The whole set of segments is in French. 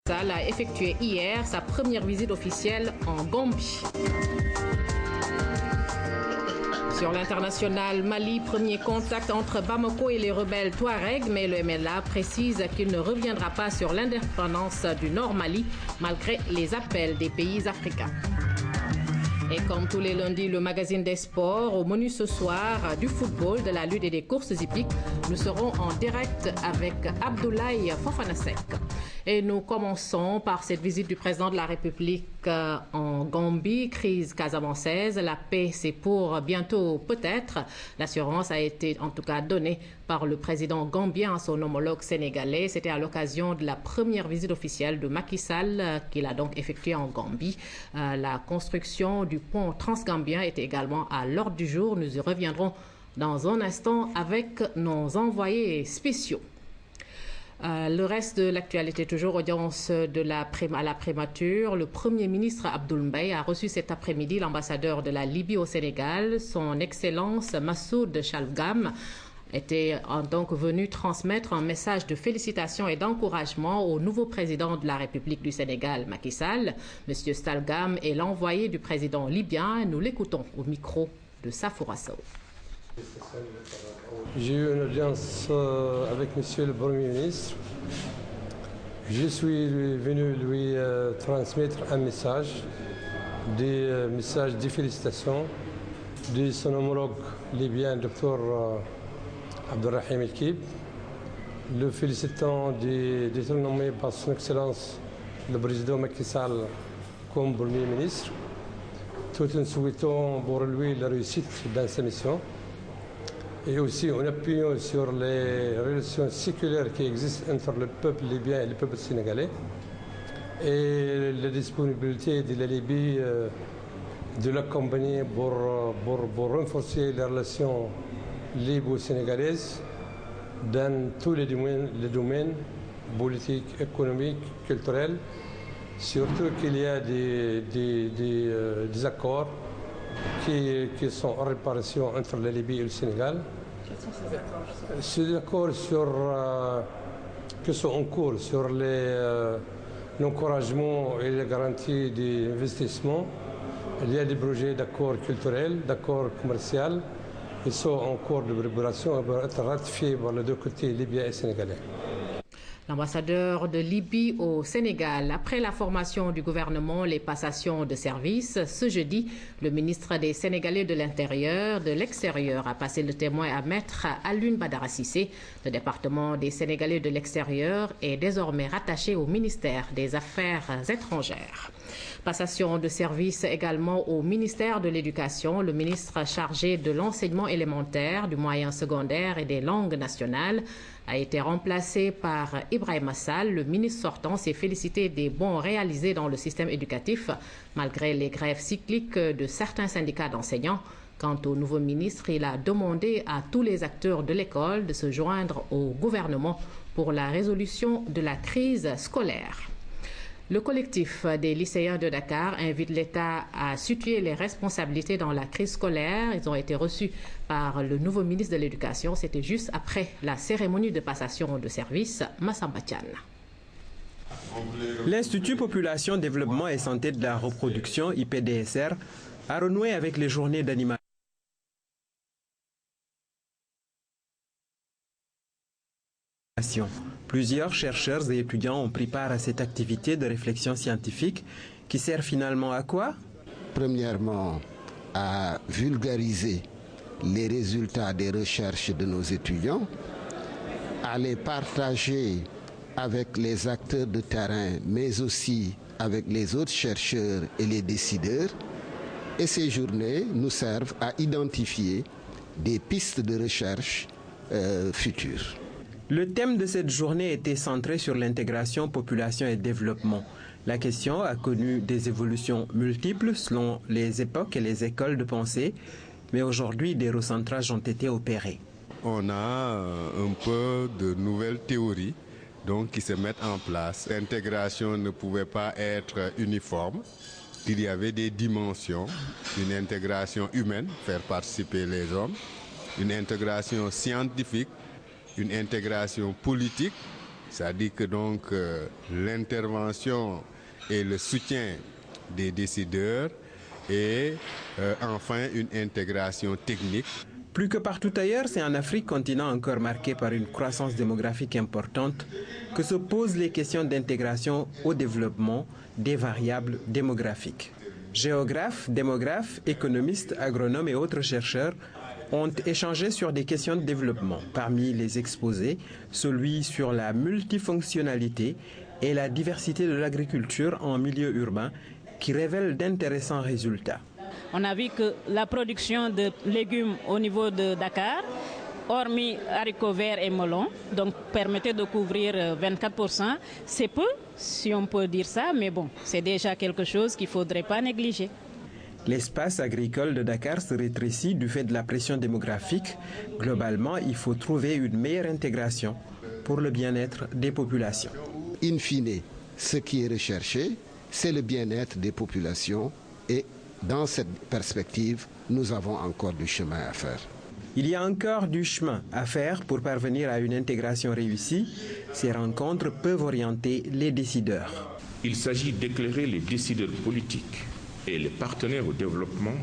Sall a effectué hier sa première visite officielle en Gambie. Sur l'international, Mali, premier contact entre Bamako et les rebelles Touareg, mais le MLA précise qu'il ne reviendra pas sur l'indépendance du Nord Mali, malgré les appels des pays africains. Et comme tous les lundis, le magazine des sports, au menu ce soir, du football, de la lutte et des courses hippiques, nous serons en direct avec Abdoulaye Fofanasek. Et nous commençons par cette visite du président de la République en Gambie, crise casamançaise. La paix, c'est pour bientôt peut-être. L'assurance a été en tout cas donnée par le président gambien à son homologue sénégalais. C'était à l'occasion de la première visite officielle de Macky Sall qu'il a donc effectuée en Gambie. La construction du pont transgambien était également à l'ordre du jour. Nous y reviendrons dans un instant avec nos envoyés spéciaux. Le reste de l'actualité, toujours audience à la primature. Le Premier ministre Abdoul Mbaye a reçu cet après-midi l'ambassadeur de la Libye au Sénégal, son Excellence Massoud Chalgam, était donc venu transmettre un message de félicitations et d'encouragement au nouveau président de la République du Sénégal, Macky Sall. Monsieur Stalgam est l'envoyé du président libyen. Nous l'écoutons au micro de Safoura Sow. J'ai eu une audience avec Monsieur le Premier ministre. Je suis venu lui transmettre un message, des messages de félicitations de son homologue libyen, Dr Abdelrahim El-Kib, le félicitant d'être nommé par son Excellence le président Macky Sall comme Premier ministre, tout en souhaitant pour lui la réussite dans sa mission. Et aussi en appuyant sur les relations séculaires qui existent entre le peuple libyen et le peuple sénégalais et la disponibilité de la Libye de l'accompagner pour renforcer les relations libo-sénégalaises dans tous les domaines politiques, économiques, culturels, surtout qu'il y a des accords qui sont en réparation entre la Libye et le Sénégal. Ces accords qui sont en cours sur l'encouragement et la garantie d'investissement. Il y a des projets d'accords culturels, d'accords commerciaux qui sont en cours de préparation et vont être ratifiés par les deux côtés libyens et sénégalais. L'ambassadeur de Libye au Sénégal. Après la formation du gouvernement, les passations de service, ce jeudi, le ministre des Sénégalais de l'Intérieur, de l'Extérieur a passé le témoin à Maître Alioune Badara Cissé. Le département des Sénégalais de l'Extérieur est désormais rattaché au ministère des Affaires étrangères. Passation de service également au ministère de l'Éducation. Le ministre chargé de l'enseignement élémentaire, du moyen secondaire et des langues nationales a été remplacé par Ibrahima Sall. Le ministre sortant s'est félicité des bons réalisés dans le système éducatif, malgré les grèves cycliques de certains syndicats d'enseignants. Quant au nouveau ministre, il a demandé à tous les acteurs de l'école de se joindre au gouvernement pour la résolution de la crise scolaire. Le collectif des lycéens de Dakar invite l'État à situer les responsabilités dans la crise scolaire. Ils ont été reçus par le nouveau ministre de l'Éducation. C'était juste après la cérémonie de passation de service. Massamba Thian. L'Institut Population, Développement et Santé de la Reproduction, IPDSR, a renoué avec les journées d'animation. Plusieurs chercheurs et étudiants ont pris part à cette activité de réflexion scientifique qui sert finalement à quoi? Premièrement, à vulgariser les résultats des recherches de nos étudiants, à les partager avec les acteurs de terrain, mais aussi avec les autres chercheurs et les décideurs. Et ces journées nous servent à identifier des pistes de recherche futures. Le thème de cette journée était centré sur l'intégration, population et développement. La question a connu des évolutions multiples selon les époques et les écoles de pensée, mais aujourd'hui des recentrages ont été opérés. On a un peu de nouvelles théories donc, qui se mettent en place. L'intégration ne pouvait pas être uniforme. Il y avait des dimensions, une intégration humaine, faire participer les hommes, une intégration scientifique, une intégration politique C'est-à-dire que donc l'intervention et le soutien des décideurs et enfin une intégration technique. Plus que partout ailleurs, c'est en Afrique, continent encore marqué par une croissance démographique importante, que se posent les questions d'intégration au développement des variables démographiques. Géographes, démographes, économistes, agronomes et autres chercheurs ont échangé sur des questions de développement. Parmi les exposés, celui sur la multifonctionnalité et la diversité de l'agriculture en milieu urbain qui révèle d'intéressants résultats. On a vu que la production de légumes au niveau de Dakar, hormis haricots verts et melons, donc permettait de couvrir 24%. C'est peu, si on peut dire ça, mais bon, c'est déjà quelque chose qu'il ne faudrait pas négliger. L'espace agricole de Dakar se rétrécit du fait de la pression démographique. Globalement, il faut trouver une meilleure intégration pour le bien-être des populations. In fine, ce qui est recherché, c'est le bien-être des populations et dans cette perspective, nous avons encore du chemin à faire. Il y a encore du chemin à faire pour parvenir à une intégration réussie. Ces rencontres peuvent orienter les décideurs. Il s'agit d'éclairer les décideurs politiques et les partenaires au développement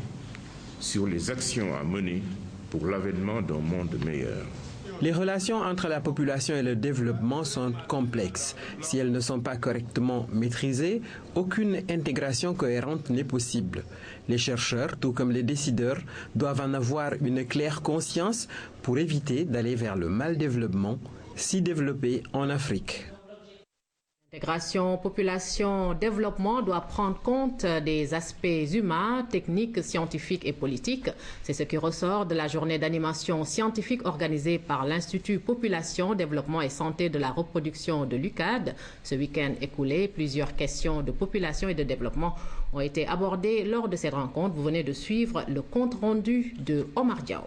sur les actions à mener pour l'avènement d'un monde meilleur. Les relations entre la population et le développement sont complexes. Si elles ne sont pas correctement maîtrisées, aucune intégration cohérente n'est possible. Les chercheurs, tout comme les décideurs, doivent en avoir une claire conscience pour éviter d'aller vers le mal-développement si développé en Afrique. L'intégration population-développement doit prendre compte des aspects humains, techniques, scientifiques et politiques. C'est ce qui ressort de la journée d'animation scientifique organisée par l'Institut Population, Développement et Santé de la Reproduction de l'UCAD. Ce week-end écoulé, plusieurs questions de population et de développement ont été abordées lors de cette rencontre. Vous venez de suivre le compte-rendu de Omar Diaw.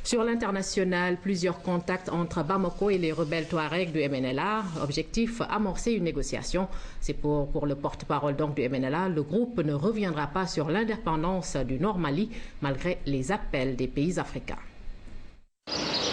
Sur l'international, plusieurs contacts entre Bamako et les rebelles Touaregs du MNLA. Objectif, amorcer une négociation. C'est pour le porte-parole donc du MNLA. Le groupe ne reviendra pas sur l'indépendance du Nord Mali malgré les appels des pays africains.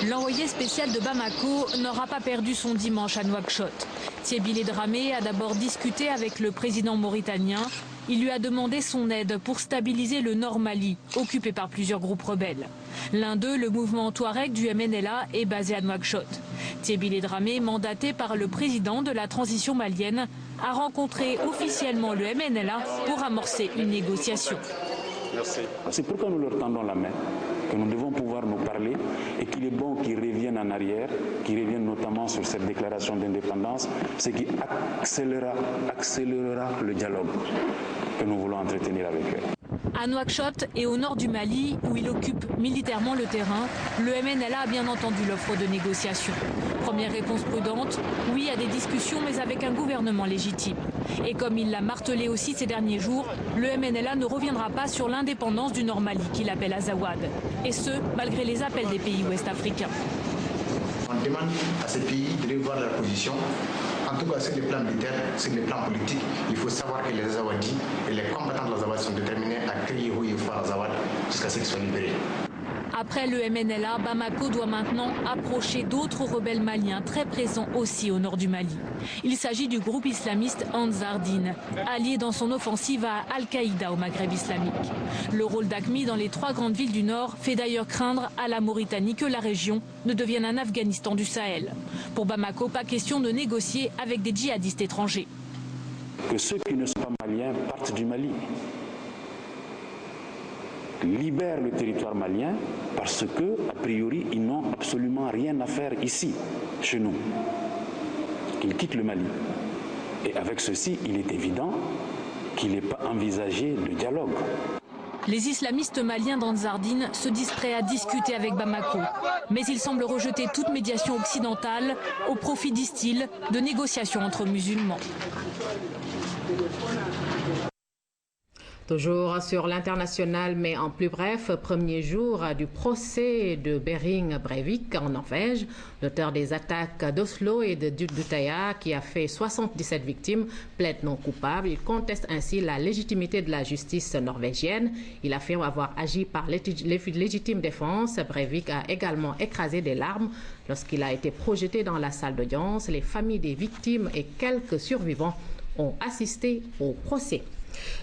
L'envoyé spécial de Bamako n'aura pas perdu son dimanche à Nouakchott. Thierry Dramé a d'abord discuté avec le président mauritanien. Il lui a demandé son aide pour stabiliser le Nord Mali, occupé par plusieurs groupes rebelles. L'un d'eux, le mouvement Touareg du MNLA, est basé à Nouakchott. Thierry Dramé, mandaté par le président de la transition malienne, a rencontré officiellement le MNLA pour amorcer une négociation. Merci. C'est pourquoi nous leur tendons la main, que nous devons pouvoir nous parler et qu'il est bon qu'ils reviennent en arrière, qu'ils reviennent notamment sur cette déclaration d'indépendance, ce qui accélérera le dialogue que nous voulons entretenir avec eux. À Nouakchott et au nord du Mali, où il occupe militairement le terrain, le MNLA a bien entendu l'offre de négociation. Première réponse prudente, oui à des discussions mais avec un gouvernement légitime. Et comme il l'a martelé aussi ces derniers jours, le MNLA ne reviendra pas sur l'indépendance du Nord Mali qu'il appelle Azawad. Et ce, malgré les appels des pays ouest-africains. On demande à ces pays de revoir leur position. En tout cas, sur le plan militaire, sur le plan politique, il faut savoir que les Azawadis et les combattants de l'Azawad sont déterminés à crier haut et fort Azawad jusqu'à ce qu'ils soient libérés. Après le MNLA, Bamako doit maintenant approcher d'autres rebelles maliens très présents aussi au nord du Mali. Il s'agit du groupe islamiste Ansar Dine, allié dans son offensive à Al-Qaïda au Maghreb islamique. Le rôle d'AQMI dans les 3 grandes villes du nord fait d'ailleurs craindre à la Mauritanie que la région ne devienne un Afghanistan du Sahel. Pour Bamako, pas question de négocier avec des djihadistes étrangers. Que ceux qui ne sont pas maliens partent du Mali, libèrent le territoire malien parce que, a priori, ils n'ont absolument rien à faire ici, chez nous. Qu'ils quittent le Mali. Et avec ceci, il est évident qu'il n'est pas envisagé de dialogue. Les islamistes maliens d'Ansar Dine se disent prêts à discuter avec Bamako. Mais ils semblent rejeter toute médiation occidentale au profit, disent-ils, de négociations entre musulmans. Toujours sur l'international, mais en plus bref, premier jour du procès de Behring Breivik en Norvège, l'auteur des attaques d'Oslo et de d'Utøya qui a fait 77 victimes, plaide non coupable. Il conteste ainsi la légitimité de la justice norvégienne. Il affirme avoir agi par légitime défense. Breivik a également écrasé des larmes lorsqu'il a été projeté dans la salle d'audience. Les familles des victimes et quelques survivants ont assisté au procès.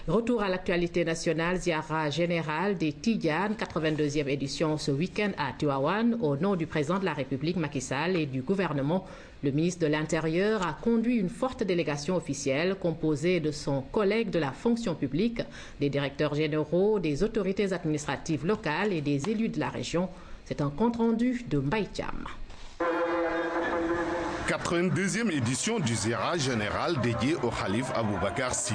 Retour à l'actualité nationale, ziara générale des Tidjanes, 82e édition ce week-end à Tivaouane, au nom du président de la République Macky Sall et du gouvernement. Le ministre de l'Intérieur a conduit une forte délégation officielle composée de son collègue de la fonction publique, des directeurs généraux, des autorités administratives locales et des élus de la région. C'est un compte-rendu de Mbaye Thiam. 82e édition du ziara général dédié au Khalife Aboubakar Sy.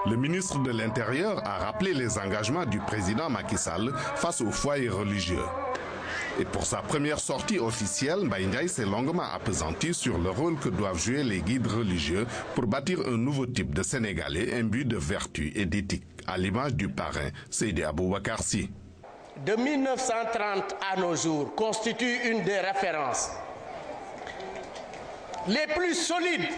Le ministre de l'Intérieur a rappelé les engagements du président Macky Sall face aux foyers religieux. Et pour sa première sortie officielle, Mbaye Ndiaye s'est longuement appesanti sur le rôle que doivent jouer les guides religieux pour bâtir un nouveau type de Sénégalais imbu de vertu et d'éthique, à l'image du parrain Seydi Aboubakar Sy. De 1930 à nos jours constitue une des références les plus solides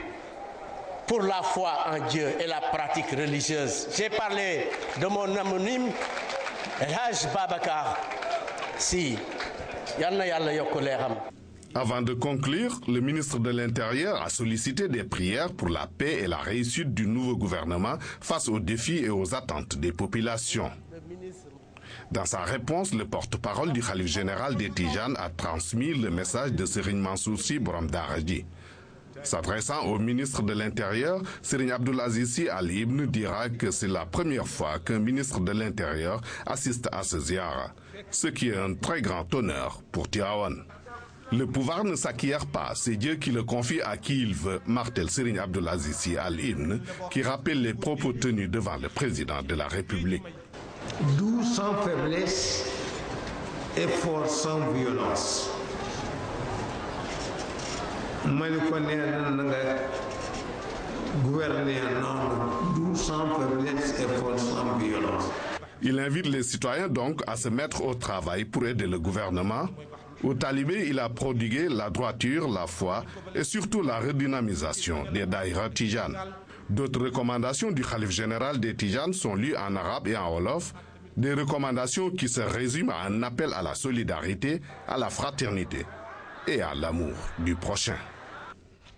pour la foi en Dieu et la pratique religieuse. J'ai parlé de mon homonyme, El Hadj Babacar Sy. Avant de conclure, le ministre de l'Intérieur a sollicité des prières pour la paix et la réussite du nouveau gouvernement face aux défis et aux attentes des populations. Dans sa réponse, le porte-parole du Khalife général des Tidjanes a transmis le message de Serigne Mansour Sy Borom Daara J. S'adressant au ministre de l'Intérieur, Serigne Abdoul Aziz Sy Al Ibn dira que c'est la première fois qu'un ministre de l'Intérieur assiste à ce ziara, ce qui est un très grand honneur pour Tivaouane. Le pouvoir ne s'acquiert pas, c'est Dieu qui le confie à qui il veut, martèle Serigne Abdoul Aziz Sy Al Ibn, qui rappelle les propos tenus devant le président de la République. Doux sans faiblesse et fort sans violence. Il invite les citoyens donc à se mettre au travail pour aider le gouvernement. Aux talibés, il a prodigué la droiture, la foi et surtout la redynamisation des daïras tijanes. D'autres recommandations du Khalife général des Tidjanes sont lues en arabe et en wolof, des recommandations qui se résument à un appel à la solidarité, à la fraternité et à l'amour du prochain.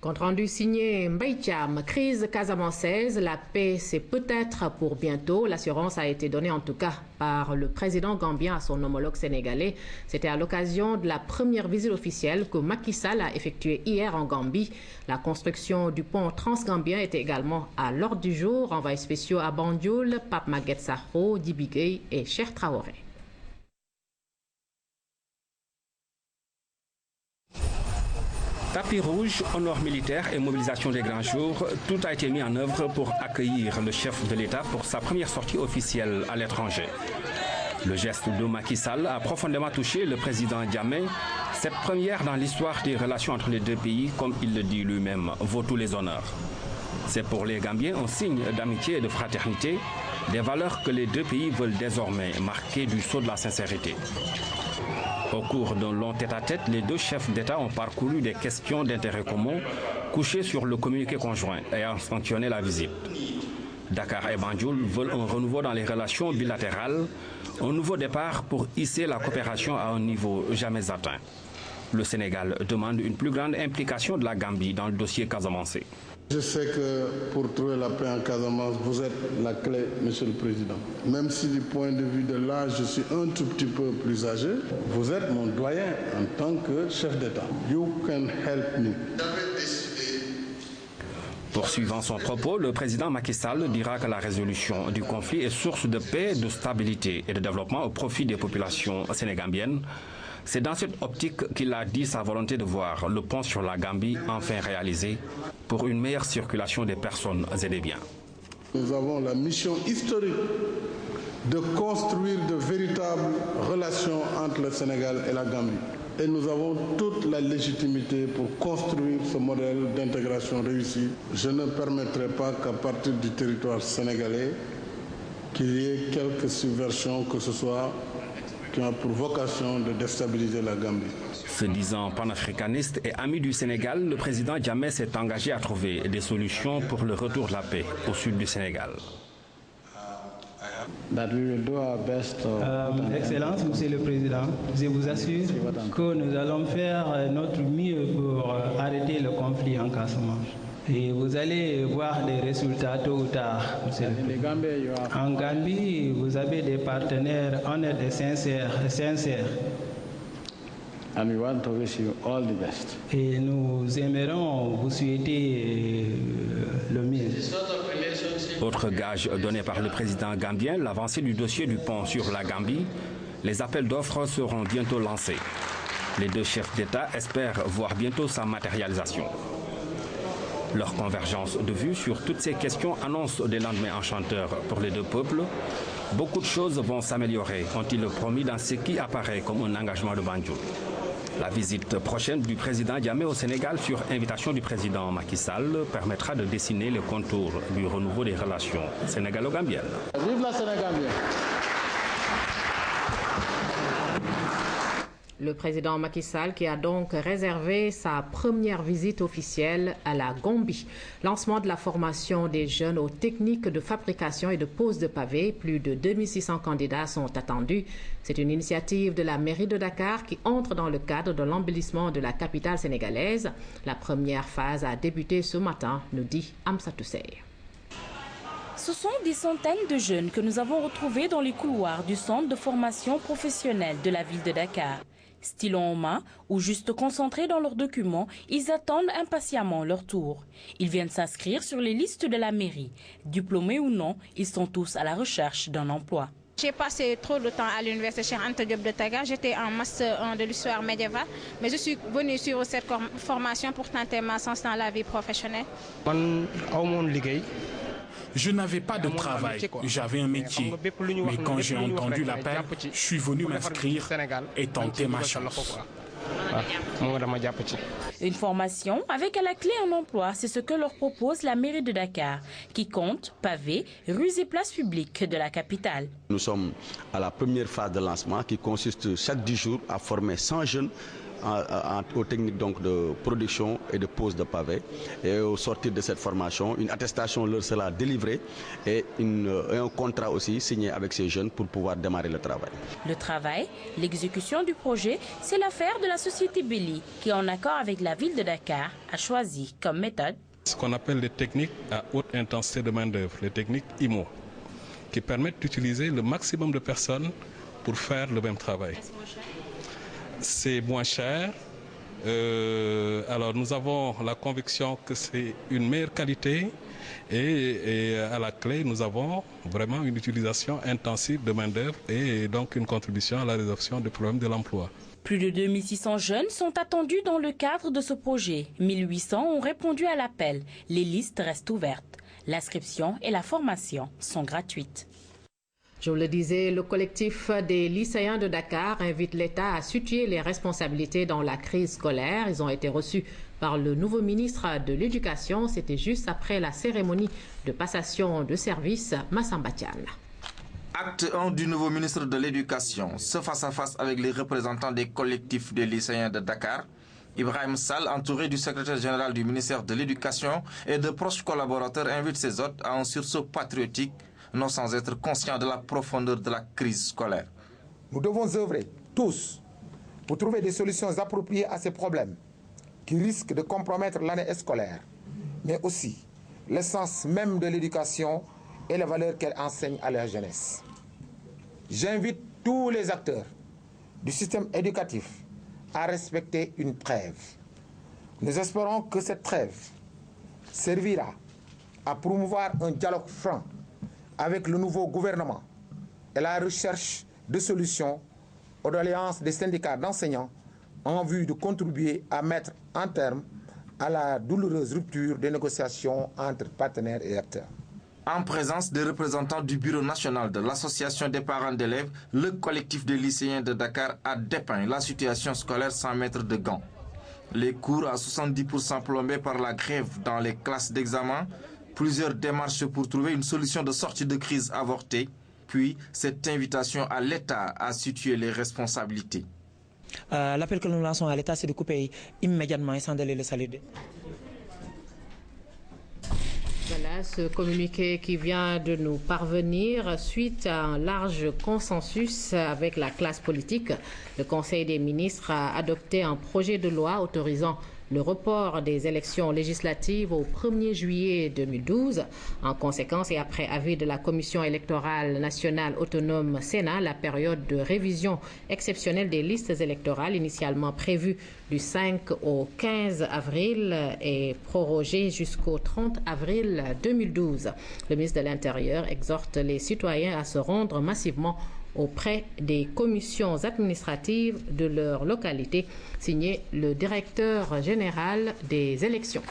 Compte rendu signé Mbaye Thiam, crise casamançaise, la paix c'est peut-être pour bientôt. L'assurance a été donnée en tout cas par le président gambien à son homologue sénégalais. C'était à l'occasion de la première visite officielle que Macky Sall a effectuée hier en Gambie. La construction du pont transgambien était également à l'ordre du jour. Envoyés spéciaux à Banjul, Pape Maguette Sakho, Dibi Gueye et Cheikh Traoré. Tapis rouge, honneur militaire et mobilisation des grands jours, tout a été mis en œuvre pour accueillir le chef de l'État pour sa première sortie officielle à l'étranger. Le geste de Macky Sall a profondément touché le président Jammeh. Cette première dans l'histoire des relations entre les deux pays, comme il le dit lui-même, vaut tous les honneurs. C'est pour les Gambiens un signe d'amitié et de fraternité, des valeurs que les deux pays veulent désormais marquer du sceau de la sincérité. Au cours d'un long tête-à-tête, les deux chefs d'État ont parcouru des questions d'intérêt commun couchées sur le communiqué conjoint ayant sanctionné la visite. Dakar et Banjul veulent un renouveau dans les relations bilatérales, un nouveau départ pour hisser la coopération à un niveau jamais atteint. Le Sénégal demande une plus grande implication de la Gambie dans le dossier casamançais. Je sais que pour trouver la paix en Casamance, vous êtes la clé, Monsieur le Président. Même si du point de vue de l'âge, je suis un tout petit peu plus âgé, vous êtes mon doyen en tant que chef d'État. You can help me. Poursuivant son propos, le président Macky Sall dira que la résolution du conflit est source de paix, de stabilité et de développement au profit des populations sénégambiennes. C'est dans cette optique qu'il a dit sa volonté de voir le pont sur la Gambie enfin réalisé pour une meilleure circulation des personnes et des biens. Nous avons la mission historique de construire de véritables relations entre le Sénégal et la Gambie. Et nous avons toute la légitimité pour construire ce modèle d'intégration réussi. Je ne permettrai pas qu'à partir du territoire sénégalais, qu'il y ait quelques subversions que ce soit qui ont pour vocation de déstabiliser la Gambie. Se disant panafricaniste et ami du Sénégal, le président Jammeh s'est engagé à trouver des solutions pour le retour de la paix au sud du Sénégal. Excellence, Monsieur le Président, je vous assure que nous allons faire notre mieux pour arrêter le conflit en Casamance. Et vous allez voir des résultats tôt ou tard, Monsieur le Président. En Gambie, vous avez des partenaires honnêtes et sincères. And we want to wish you all the best. Et nous aimerons vous souhaiter le mieux. Autre gage donné par le président gambien, l'avancée du dossier du pont sur la Gambie. Les appels d'offres seront bientôt lancés. Les deux chefs d'État espèrent voir bientôt sa matérialisation. Leur convergence de vues sur toutes ces questions annonce des lendemains enchanteurs pour les deux peuples. Beaucoup de choses vont s'améliorer, ont-ils promis dans ce qui apparaît comme un engagement de Banjul. La visite prochaine du président Jammeh au Sénégal sur invitation du président Macky Sall permettra de dessiner les contours du renouveau des relations sénégalo-gambiennes. Vive la Sénégambie! Le président Macky Sall qui a donc réservé sa première visite officielle à la Gambie. Lancement de la formation des jeunes aux techniques de fabrication et de pose de pavés. Plus de 2600 candidats sont attendus. C'est une initiative de la mairie de Dakar qui entre dans le cadre de l'embellissement de la capitale sénégalaise. La première phase a débuté ce matin, nous dit Amsatou Sey. Ce sont des centaines de jeunes que nous avons retrouvés dans les couloirs du centre de formation professionnelle de la ville de Dakar. Stylo en main ou juste concentrés dans leurs documents, ils attendent impatiemment leur tour. Ils viennent s'inscrire sur les listes de la mairie. Diplômés ou non, ils sont tous à la recherche d'un emploi. J'ai passé trop de temps à l'université Cheikh Anta Diop de Dakar. J'étais en master 1 de l'histoire médiévale, mais je suis venue suivre cette formation pour tenter ma chance dans la vie professionnelle. Je n'avais pas de travail, j'avais un métier. Mais quand j'ai entendu l'appel, je suis venu m'inscrire et tenter ma chance. Une formation avec à la clé un emploi, c'est ce que leur propose la mairie de Dakar, qui compte pavés, rues et places publiques de la capitale. Nous sommes à la première phase de lancement qui consiste chaque 10 jours à former 100 jeunes aux techniques donc de production et de pose de pavés. Et au sortir de cette formation, une attestation leur sera délivrée et un contrat aussi signé avec ces jeunes pour pouvoir démarrer le travail. Le travail, l'exécution du projet, c'est l'affaire de la société Belli qui, en accord avec la ville de Dakar, a choisi comme méthode ce qu'on appelle les techniques à haute intensité de main-d'œuvre, les techniques IMO, qui permettent d'utiliser le maximum de personnes pour faire le même travail. C'est moins cher. Alors nous avons la conviction que c'est une meilleure qualité et à la clé nous avons vraiment une utilisation intensive de main-d'œuvre et donc une contribution à la résolution du problème de l'emploi. Plus de 2600 jeunes sont attendus dans le cadre de ce projet. 1800 ont répondu à l'appel. Les listes restent ouvertes. L'inscription et la formation sont gratuites. Je vous le disais, le collectif des lycéens de Dakar invite l'État à situer les responsabilités dans la crise scolaire. Ils ont été reçus par le nouveau ministre de l'Éducation. C'était juste après la cérémonie de passation de service Massamba Thiam. Acte 1 du nouveau ministre de l'Éducation, ce face-à-face avec les représentants des collectifs des lycéens de Dakar. Ibrahim Sall, entouré du secrétaire général du ministère de l'Éducation et de proches collaborateurs, invite ses hôtes à un sursaut patriotique, non sans être conscient de la profondeur de la crise scolaire. Nous devons œuvrer tous pour trouver des solutions appropriées à ces problèmes qui risquent de compromettre l'année scolaire, mais aussi l'essence même de l'éducation et les valeurs qu'elle enseigne à la jeunesse. J'invite tous les acteurs du système éducatif à respecter une trêve. Nous espérons que cette trêve servira à promouvoir un dialogue franc avec le nouveau gouvernement et la recherche de solutions aux doléances des syndicats d'enseignants en vue de contribuer à mettre un terme à la douloureuse rupture des négociations entre partenaires et acteurs. En présence des représentants du Bureau national de l'Association des parents d'élèves, le collectif des lycéens de Dakar a dépeint la situation scolaire sans mettre de gants. Les cours à 70% plombés par la grève dans les classes d'examen, plusieurs démarches pour trouver une solution de sortie de crise avortée, Puis, cette invitation à l'État à situer les responsabilités. L'appel que nous lançons à l'État, c'est de couper immédiatement et sans délai le salaire. Voilà ce communiqué qui vient de nous parvenir suite à un large consensus avec la classe politique. Le Conseil des ministres a adopté un projet de loi autorisant le report des élections législatives au 1er juillet 2012. En conséquence et après avis de la Commission électorale nationale autonome Sénat, la période de révision exceptionnelle des listes électorales initialement prévue du 5 au 15 avril est prorogée jusqu'au 30 avril 2012. Le ministre de l'Intérieur exhorte les citoyens à se rendre massivement auprès des commissions administratives de leur localité, signé le directeur général des élections.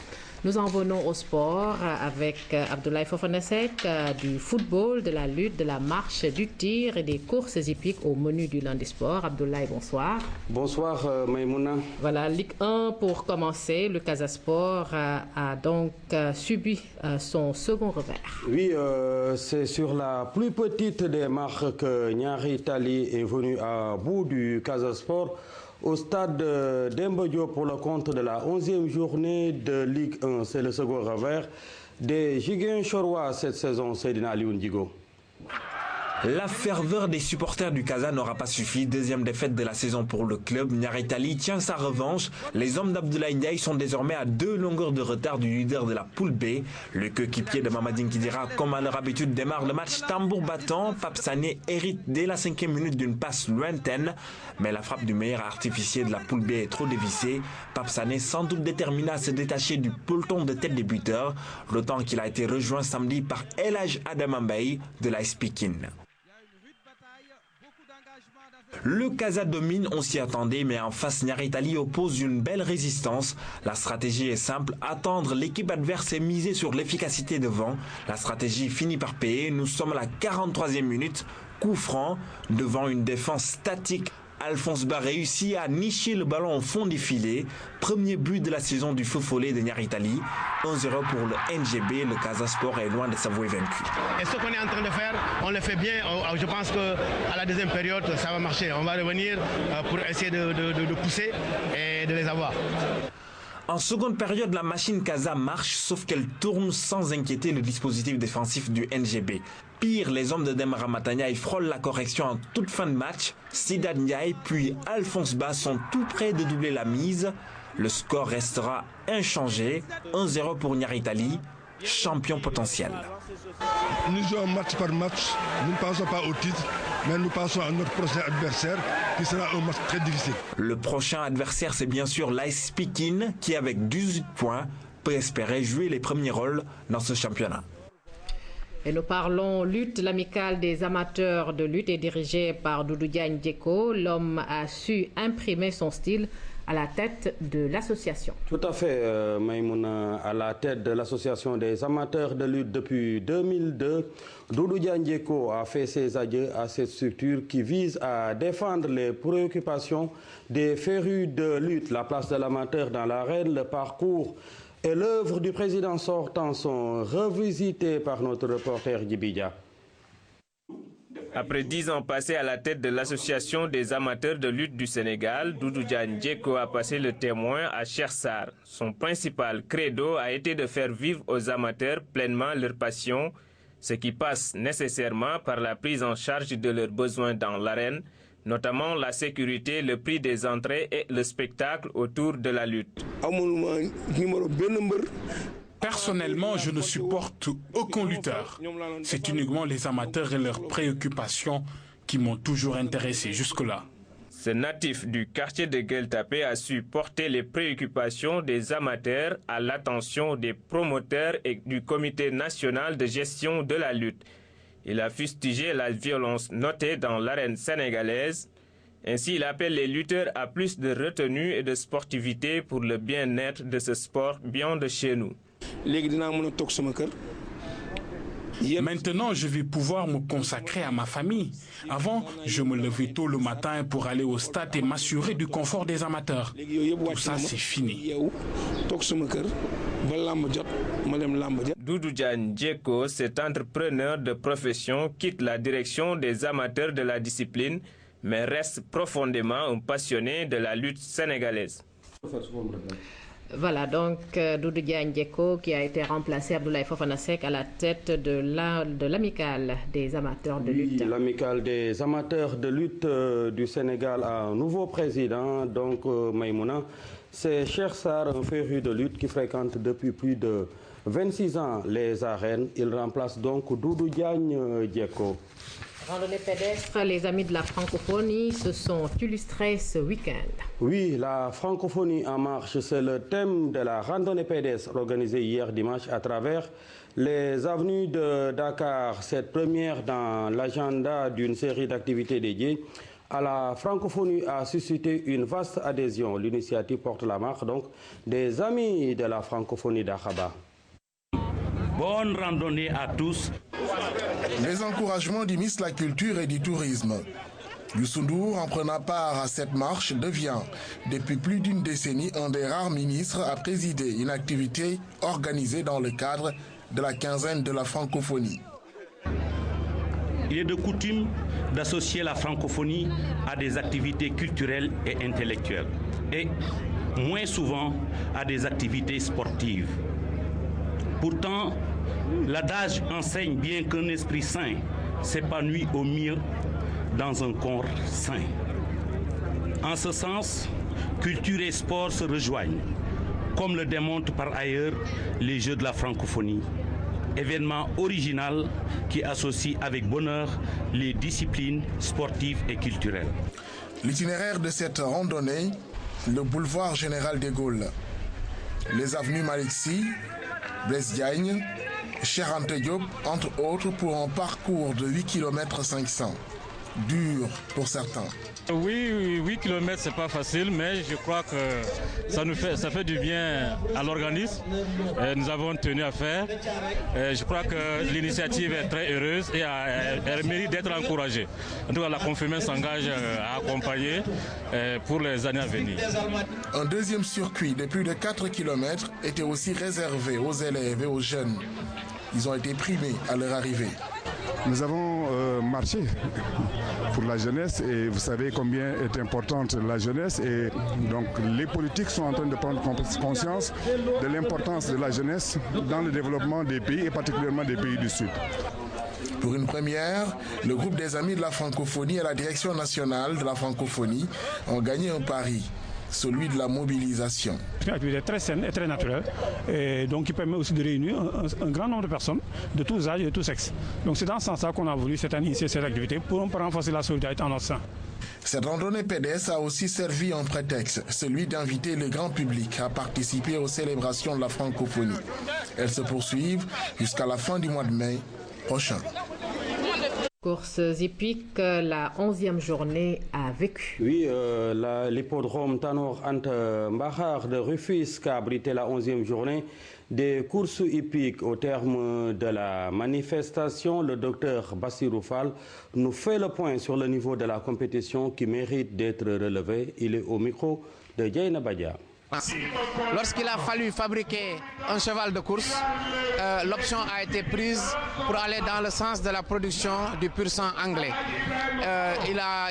Nous en venons au sport avec Abdoulaye Fofana Seck, du football, de la lutte, de la marche, du tir et des courses hippiques au menu du lundi sport. Abdoulaye, bonsoir. Bonsoir Maïmouna. Voilà, Ligue 1 pour commencer. Le Casa Sport a donc subi son second revers. Oui, c'est sur la plus petite des marques que Nyari Tali est venu à bout du Casa Sport au stade d'Emba Diop pour le compte de la 11e journée de Ligue 1. C'est le second revers des Ziguinchorois cette saison, Seydina Alioune Djigo. La ferveur des supporters du Casa n'aura pas suffi. Deuxième défaite de la saison pour le club. Nyari Tali tient sa revanche. Les hommes d'Abdoulaye Ndiaye sont désormais à 2 longueurs de retard du leader de la poule B. Le coéquipier de Mamadine Kidira, comme à leur habitude, démarre le match tambour battant. Pape Sané hérite dès la 5e minute d'une passe lointaine. Mais la frappe du meilleur artificier de la poule B est trop dévissée. Pape Sané, sans doute déterminé à se détacher du peloton de tête des buteurs, d'autant qu'il a été rejoint samedi par El Hadj Adam Mbaye de l'AS Pikine. Le Casa domine, on s'y attendait, mais en face, Nyari Tali oppose une belle résistance. La stratégie est simple, attendre l'équipe adverse et miser sur l'efficacité devant. La stratégie finit par payer. Nous sommes à la 43e minute. Coup franc devant une défense statique. Alphonse Ba réussit à nicher le ballon au fond des filets. Premier but de la saison du feu follet de Nyari Tali. 1-0 pour le NGB. Le Casa Sport est loin de s'avouer vaincu. Et ce qu'on est en train de faire, on le fait bien. Je pense qu'à la deuxième période, ça va marcher. On va revenir pour essayer de pousser et de les avoir. En seconde période, la machine Casa marche, sauf qu'elle tourne sans inquiéter le dispositif défensif du NGB. Pire, les hommes de Demara Matania frôlent la correction en toute fin de match. Sidat Ndiaye puis Alphonse Ba sont tout près de doubler la mise. Le score restera inchangé. 1-0 pour Nyari Tali, champion potentiel. Nous jouons match par match. Nous ne pensons pas au titre, mais nous pensons à notre prochain adversaire qui sera un match très difficile. Le prochain adversaire, c'est bien sûr l'AS Pikine qui, avec 18 points, peut espérer jouer les premiers rôles dans ce championnat. Et nous parlons lutte. L'amicale des amateurs de lutte est dirigée par Doudou Diagne Dieko. L'homme a su imprimer son style à la tête de l'association. Tout à fait, Maïmouna, à la tête de l'association des amateurs de lutte depuis 2002. Doudou Diagne Dieko a fait ses adieux à cette structure qui vise à défendre les préoccupations des férus de lutte. La place de l'amateur dans l'arène, le parcours et l'œuvre du président sortant sont revisités par notre reporter Djibidja. Après 10 ans passés à la tête de l'association des amateurs de lutte du Sénégal, Doudou Diagne Dieko a passé le témoin à Cheikh Sarr. Son principal credo a été de faire vivre aux amateurs pleinement leur passion, ce qui passe nécessairement par la prise en charge de leurs besoins dans l'arène, notamment la sécurité, le prix des entrées et le spectacle autour de la lutte. Personnellement, je ne supporte aucun lutteur. C'est uniquement les amateurs et leurs préoccupations qui m'ont toujours intéressé jusque-là. Ce natif du quartier de Gueule-Tapée a su porter les préoccupations des amateurs à l'attention des promoteurs et du comité national de gestion de la lutte. Il a fustigé la violence notée dans l'arène sénégalaise. Ainsi, il appelle les lutteurs à plus de retenue et de sportivité pour le bien-être de ce sport bien de chez nous. Maintenant, je vais pouvoir me consacrer à ma famille. Avant, je me levais tôt le matin pour aller au stade et m'assurer du confort des amateurs. Tout ça, c'est fini. Doudou Diagne Diécko, cet entrepreneur de profession, quitte la direction des amateurs de la discipline, mais reste profondément un passionné de la lutte sénégalaise. Voilà donc Doudou Diagne Diécko qui a été remplacé Abdoulaye Fofana Seck à la tête de l'amicale des amateurs de lutte. Oui, l'amicale des amateurs de lutte du Sénégal a un nouveau président, donc Maïmouna. C'est Cheikh Sarr, un féru de lutte qui fréquente depuis plus de 26 ans les arènes. Il remplace donc Doudou Diagne Diécko. Randonnée pédestre, les amis de la francophonie se sont illustrés ce week-end. Oui, la francophonie en marche, c'est le thème de la randonnée pédestre organisée hier dimanche à travers les avenues de Dakar. Cette première dans l'agenda d'une série d'activités dédiées à la francophonie a suscité une vaste adhésion. L'initiative porte la marque donc des amis de la francophonie d'Akhaba. Bonne randonnée à tous. Les encouragements du ministre de la Culture et du Tourisme. Youssou Ndour, en prenant part à cette marche, devient, depuis plus d'une décennie, un des rares ministres à présider une activité organisée dans le cadre de la quinzaine de la francophonie. Il est de coutume d'associer la francophonie à des activités culturelles et intellectuelles, et moins souvent à des activités sportives. Pourtant, l'adage enseigne bien qu'un esprit sain s'épanouit au mieux dans un corps sain. En ce sens, culture et sport se rejoignent, comme le démontrent par ailleurs les Jeux de la francophonie, événement original qui associe avec bonheur les disciplines sportives et culturelles. L'itinéraire de cette randonnée, le boulevard Général de Gaulle, les avenues Malick Sy, Blaise Diagne, Cheikh Anta Diop, entre autres, pour un parcours de 8 km 500. Dur pour certains. Oui, 8 km, c'est pas facile, mais je crois que ça fait du bien à l'organisme. Nous avons tenu à faire. Je crois que l'initiative est très heureuse et elle mérite d'être encouragée. En tout cas, la Confémène s'engage à accompagner pour les années à venir. Un deuxième circuit de plus de 4 km était aussi réservé aux élèves et aux jeunes. Ils ont été primés à leur arrivée. Nous avons marché pour la jeunesse et vous savez combien est importante la jeunesse et donc les politiques sont en train de prendre conscience de l'importance de la jeunesse dans le développement des pays et particulièrement des pays du Sud. Pour une première, le groupe des amis de la francophonie et la direction nationale de la francophonie ont gagné un pari. Celui de la mobilisation. C'est une activité très saine et très naturelle, et donc qui permet aussi de réunir un grand nombre de personnes de tous âges et de tous sexes. Donc c'est dans ce sens-là qu'on a voulu cette année initier cette activité pour renforcer la solidarité en notre sein. Cette randonnée pédestre a aussi servi un prétexte, celui d'inviter le grand public à participer aux célébrations de la francophonie. Elles se poursuivent jusqu'à la fin du mois de mai prochain. Courses hippiques, la 11e journée a vécu. Oui, l'hippodrome Tanor Anta Mbakhar de Rufisque a abrité la 11e journée des courses hippiques. Au terme de la manifestation, le docteur Bassirou Fall nous fait le point sur le niveau de la compétition qui mérite d'être relevé. Il est au micro de Dieyna Badia. Lorsqu'il a fallu fabriquer un cheval de course, l'option a été prise pour aller dans le sens de la production du pur sang anglais.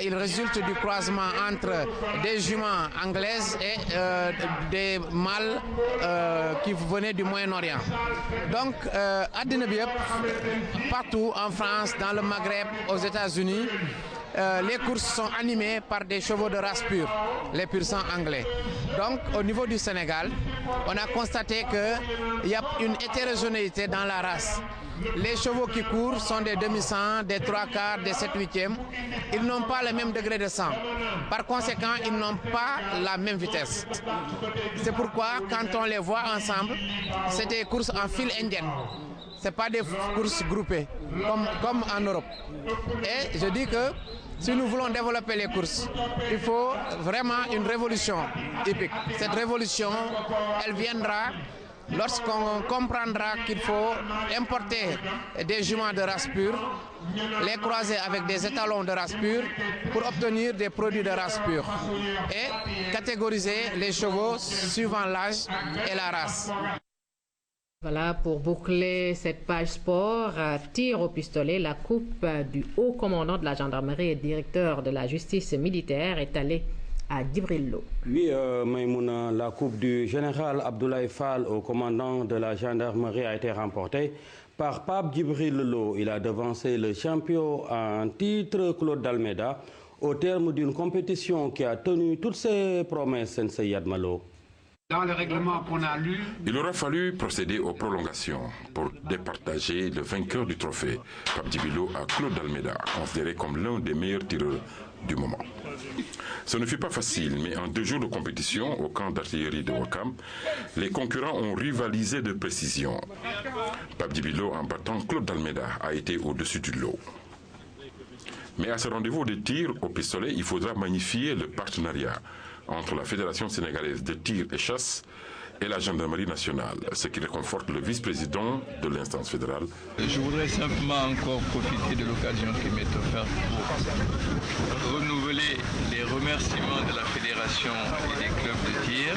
Il résulte du croisement entre des juments anglaises et des mâles qui venaient du Moyen-Orient. Donc, partout en France, dans le Maghreb, aux États-Unis, les courses sont animées par des chevaux de race pure, les pur sang anglais. Donc au niveau du Sénégal, on a constaté qu'il y a une hétérogénéité dans la race. Les chevaux qui courent sont des demi-sang, des 3/4, des 7/8e. Ils n'ont pas le même degré de sang. Par conséquent, ils n'ont pas la même vitesse. C'est pourquoi quand on les voit ensemble, c'est des courses en file indienne. Ce n'est pas des courses groupées, comme en Europe. Et je dis que si nous voulons développer les courses, il faut vraiment une révolution hippique. Cette révolution, elle viendra lorsqu'on comprendra qu'il faut importer des juments de race pure, les croiser avec des étalons de race pure pour obtenir des produits de race pure et catégoriser les chevaux suivant l'âge et la race. Voilà, pour boucler cette page sport, tir au pistolet, la coupe du haut commandant de la gendarmerie et directeur de la justice militaire est allée à Djibril Lo. Oui, Maïmouna, la coupe du général Abdoulaye Fall au commandant de la gendarmerie a été remportée par Pape Djibril Lo. Il a devancé le champion en titre Claude Dalméda au terme d'une compétition qui a tenu toutes ses promesses, Sensei Yadmalo. Dans le règlement qu'on a lu, il aura fallu procéder aux prolongations pour départager le vainqueur du trophée. Pape Djibril Lo à Claude Dalméda, considéré comme l'un des meilleurs tireurs du moment. Ce ne fut pas facile, mais en 2 jours de compétition au camp d'artillerie de Ouakam, les concurrents ont rivalisé de précision. Pape Djibril Lo, en battant Claude Dalméda, a été au-dessus du lot. Mais à ce rendez-vous de tir au pistolet, il faudra magnifier le partenariat entre la Fédération sénégalaise de tir et chasse et la gendarmerie nationale, ce qui réconforte le vice-président de l'instance fédérale. Je voudrais simplement encore profiter de l'occasion qui m'est offerte pour renouveler les remerciements de la Fédération et des clubs de tir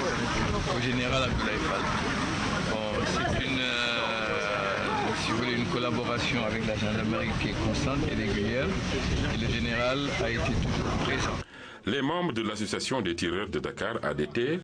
au général Abdoulaye Fall. Bon, c'est si vous voulez, une collaboration avec la gendarmerie qui est constante et régulière, et le général a été toujours présent. Les membres de l'association des tireurs de Dakar, ADT,